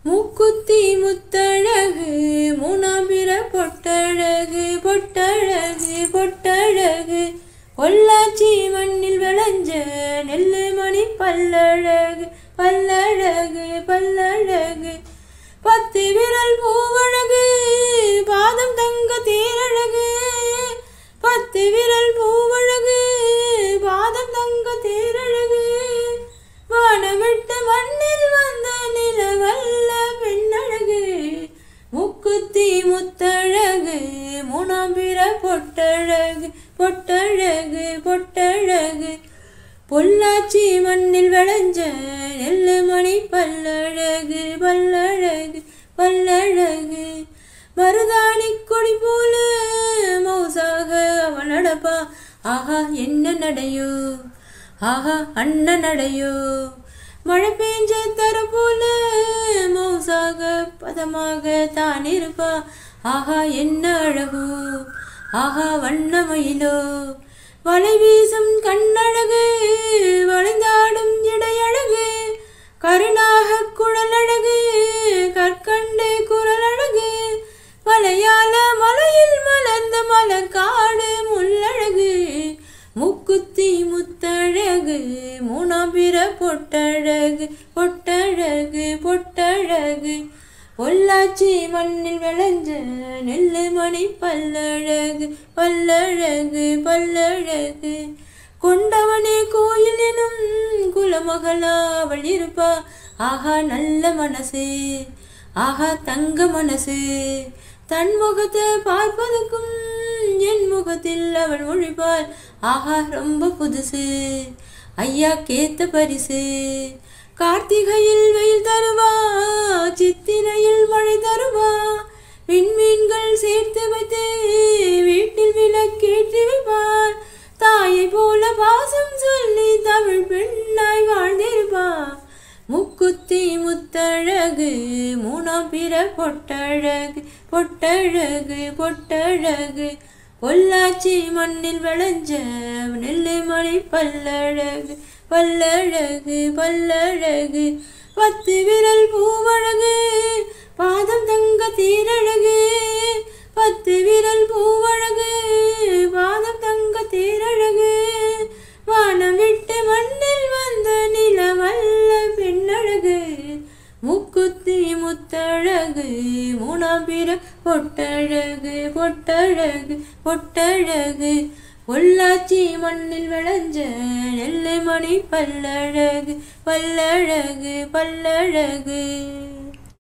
மூக்குத்தி முத்தழகு மூணாம்பிர பொட்டழகு பொட்டழகு பொட்டழகு பொள்ளாச்சி மண்ணில் விளைஞ்ச நெல்லு மணி பல்லழகு பல்லழகு பல்லழகு பத்து விரல் பூவழகு பாதம் தங்க தேரழகு பத்து விரல் பூவழகு பாதம் தங்க தேரழகு வானவிட்டு மண்ணில் வந்த நிலவல்ல பெண்ணழகு மூக்குத்தி முத்தழகு மூணாம்பிர பொட்டழகு பொட்டழகு பொட்டழகு பொள்ளாச்சி மண்ணில் விளைஞ்ச நெல்லு மணி பல்லழகு பல்லழகு பல்லழகு மருதாணி கொடி போல மௌசாக அவள் நடப்பா ஆஹா என்ன நடையோ ஆஹா அண்ணன் நடையோ மழை பெஞ்ச தர போல மௌசாக பதமாக தான் இருப்பா ஆஹா என்ன அழகோ ஆஹா வண்ணமயிலோ வலை வீசும் கண்ணழகு வளைந்தாடும் இடையழகு கருணாக குழலழகு கற்கண்டு குரலழகு மலையாள மலையில் மலர்ந்த மலர்காடு முள்ளழகு மூக்குத்தி முத்தழகு மூணாம்பிர பொட்டழகு பொட்டழகு பொட்டழகு பொள்ளாச்சி மண்ணில் விளைஞ்ச நெல்லு மணி பல்லழகு பல்லழகு பல்லழகு கொண்டவனே கோயில் எனும் குலமகளா அவள் இருப்பா ஆஹா நல்ல மனசு ஆஹா தங்க மனசு தன் முகத்தை பார்ப்பதற்கும் என் முகத்தில் அவள் ஒழிப்பாள் ஆஹா ரொம்ப புதுசு ஐயா கேத்த பரிசு கார்த்திகையில் வெயில் தருவா சித்திரையில் மழை தருவா விண்மீன்கள் சேர்த்து வைத்து வீட்டில் விளக்கேற்றி வைப்பார் தாயை போல பாசம் சொல்லி தமிழ் பெண்ணாய் வாழ்ந்திருப்பா முக்குத்தி முத்தழகு மூணாம்பிர பொட்டழகு பொட்டழகு பொட்டழகு பொள்ளாச்சி மண்ணில் விளைஞ்ச நெல்லு மணி பல்லழகு பல்லழகு பல்லழகு பத்து விரல் பூவழகு பாதம் தங்க தேரழகு பத்து விரல் பூவழகு பாதம் தங்க தேரழகு வானம் விட்டு மண்ணில் வந்த நிலவல்ல பெண்ணழகு மூக்குத்தி முத்தழகு மூணாம்பிர பொட்டழகு பொட்டழகு பொட்டழகு பொள்ளாச்சி மண்ணில் விளைஞ்ச நெல்லு மணி பல்லழகு பல்லழகு பல்லழகு